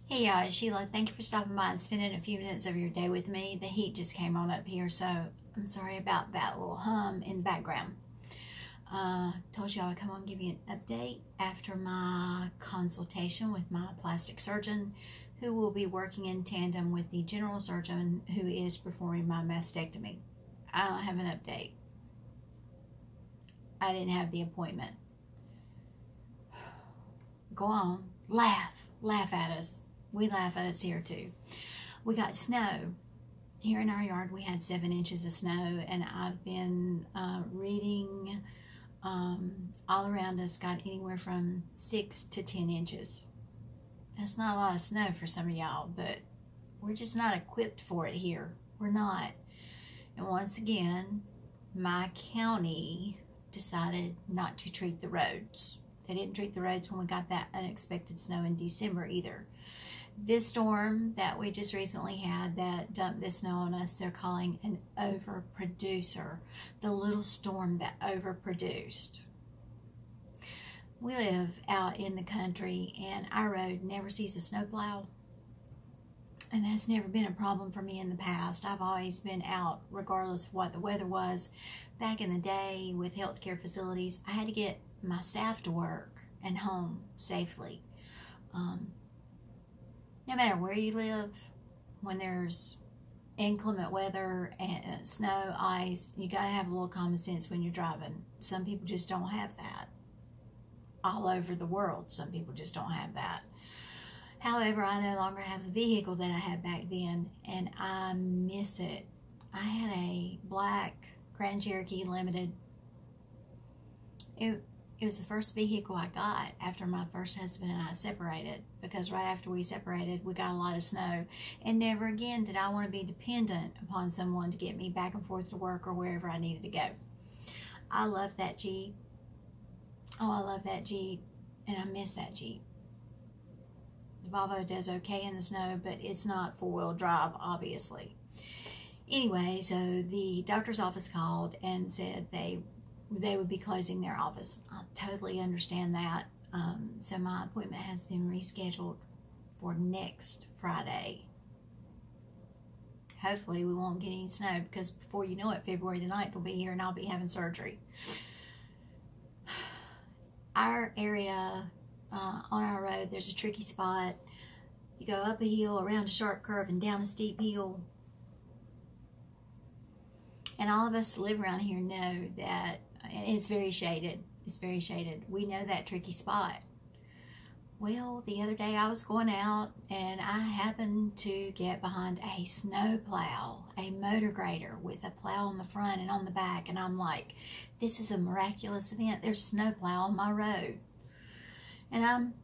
Hey, Sheila, thank you for stopping by and spending a few minutes of your day with me. The heat just came on up here, so I'm sorry about that little hum in the background. Told you I would come on and give you an update after my consultation with my plastic surgeon, who will be working in tandem with the general surgeon who is performing my mastectomy. I don't have an update. I didn't have the appointment. Go on, laugh at us. We laugh at us here too. We got snow. Here in our yard we had 7 inches of snow, and I've been reading all around us got anywhere from 6 to 10 inches. That's not a lot of snow for some of y'all, but we're just not equipped for it here. We're not. And once again, my county decided not to treat the roads. They didn't treat the roads when we got that unexpected snow in December either. This storm that we just recently had that dumped this snow on us, they're calling an overproducer. The little storm that overproduced. We live out in the country, and our road never sees a snowplow. And that's never been a problem for me in the past. I've always been out regardless of what the weather was. Back in the day with healthcare facilities, I had to get my staff to work and home safely. No matter where you live, when there's inclement weather and snow, ice, you gotta have a little common sense when you're driving. Some people just don't have that. All over the world, some people just don't have that. However, I no longer have the vehicle that I had back then, and I miss it. I had a black Grand Cherokee Limited. It was the first vehicle I got after my first husband and I separated, because right after we separated, we got a lot of snow, and never again did I want to be dependent upon someone to get me back and forth to work or wherever I needed to go. I love that Jeep. Oh, I love that Jeep, and I miss that Jeep. The Volvo does okay in the snow, but it's not four-wheel drive, obviously. Anyway, so the doctor's office called and said they would be closing their office. I totally understand that. So my appointment has been rescheduled for next Friday. Hopefully we won't get any snow, because before you know it, February the 9th will be here and I'll be having surgery. Our area, on our road, there's a tricky spot. You go up a hill, around a sharp curve, and down a steep hill. And all of us who live around here know that, and it's very shaded. It's very shaded. We know that tricky spot. Well, the other day I was going out and I happened to get behind a snow plow, a motor grader with a plow on the front and on the back. And I'm like, this is a miraculous event. There's a snow plow on my road. And I'm,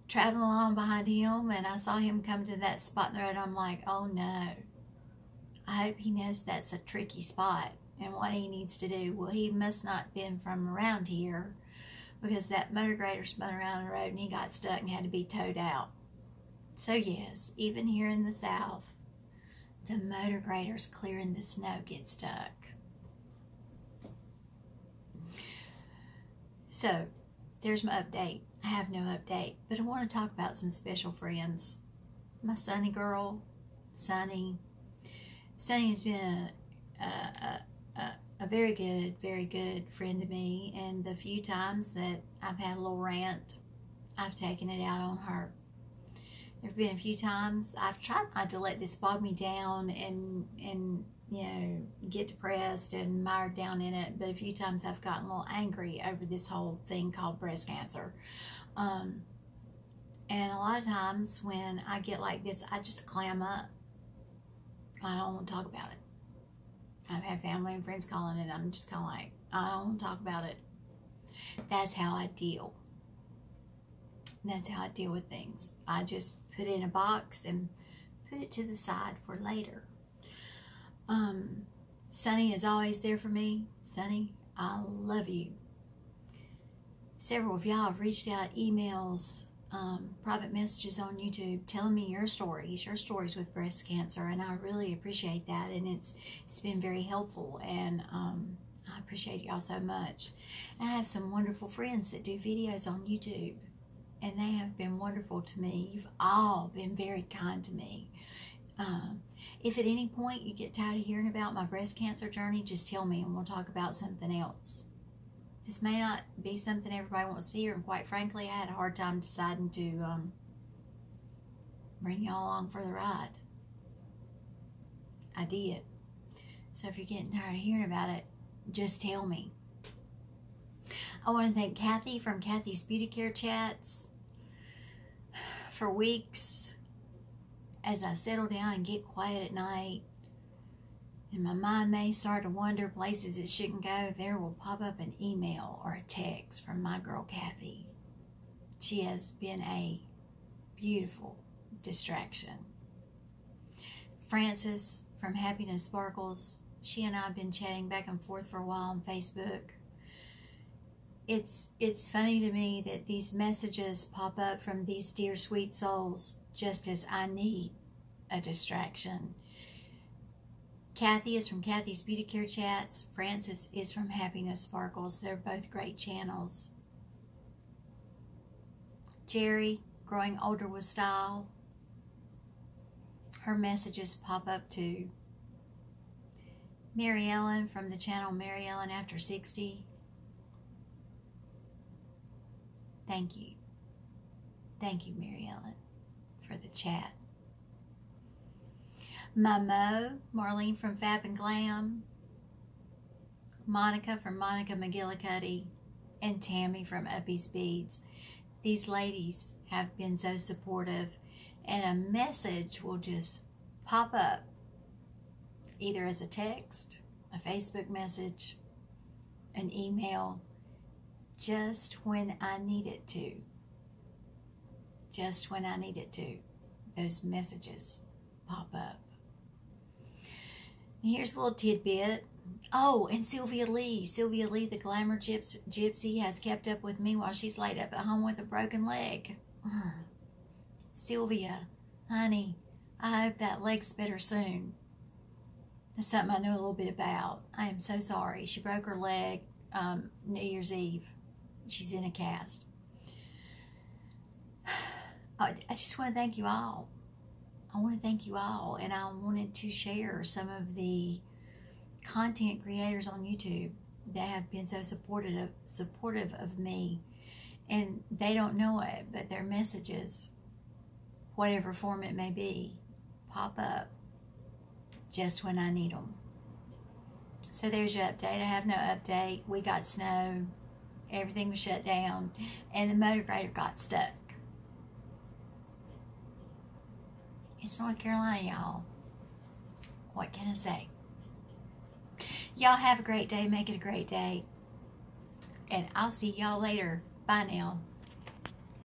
traveling along behind him, and I saw him come to that spot in the road. I'm like, oh no. I hope he knows that's a tricky spot and what he needs to do. Well, he must not have been from around here, because that motor grader spun around the road and he got stuck and had to be towed out. So yes, even here in the South, the motor graders clearing the snow get stuck. So there's my update. I have no update, but I want to talk about some special friends. My Sunny girl, Sunny. Sunny has been a very good friend to me, and the few times that I've had a little rant, I've taken it out on her. There have been a few times I've tried not to let this bog me down and get depressed and mired down in it, but a few times I've gotten a little angry over this whole thing called breast cancer. And a lot of times when I get like this, I just clam up. I don't want to talk about it. I've had family and friends calling, and I'm just kind of like, I don't want to talk about it. That's how I deal. That's how I deal with things. I just put it in a box and put it to the side for later. Sunny is always there for me. Sunny, I love you. Several of y'all have reached out, emails, private messages on YouTube telling me your stories with breast cancer, and I really appreciate that, and it's been very helpful, and I appreciate y'all so much. And I have some wonderful friends that do videos on YouTube, and they have been wonderful to me. You've all been very kind to me. If at any point you get tired of hearing about my breast cancer journey, just tell me and we'll talk about something else. This may not be something everybody wants to hear, and quite frankly, I had a hard time deciding to bring y'all along for the ride. I did. So if you're getting tired of hearing about it, just tell me. I want to thank Kathy from Kathy's Beauty Care Chats. For weeks, as I settle down and get quiet at night, and my mind may start to wander places it shouldn't go, there will pop up an email or a text from my girl Kathy. She has been a beautiful distraction. Frances from Happiness Sparkles, she and I have been chatting back and forth for a while on Facebook. It's funny to me that these messages pop up from these dear sweet souls just as I need a distraction. Kathy is from Kathy's Beauty Care Chats. Frances is from Happiness Sparkles. They're both great channels. Jerry, Growing Older with Style. Her messages pop up too. MaryEllen from the channel MaryEllen After 60. Thank you. Thank you, MaryEllen, for the chat. My Mo, Marlene from Fab and Glam. Monika from Monika McGullicuddy. And Tammy from Uppiesbeads. These ladies have been so supportive, and a message will just pop up, either as a text, a Facebook message, an email, just when I need it to. Just when I need it to. Those messages pop up. And here's a little tidbit. Oh, and Syliva Leigh. Syliva Leigh, the glamour gypsy, has kept up with me while she's laid up at home with a broken leg. Sylvia, honey, I hope that leg's better soon. That's something I know a little bit about. I am so sorry. She broke her leg New Year's Eve. She's in a cast. I just want to thank you all. I want to thank you all, and I wanted to share some of the content creators on YouTube that have been so supportive of me, and they don't know it, but their messages, whatever form it may be, pop up just when I need them. So there's your update. I have no update. We got snow. Everything was shut down, and the motor grader got stuck. It's North Carolina, y'all. What can I say? Y'all have a great day. Make it a great day. And I'll see y'all later. Bye now.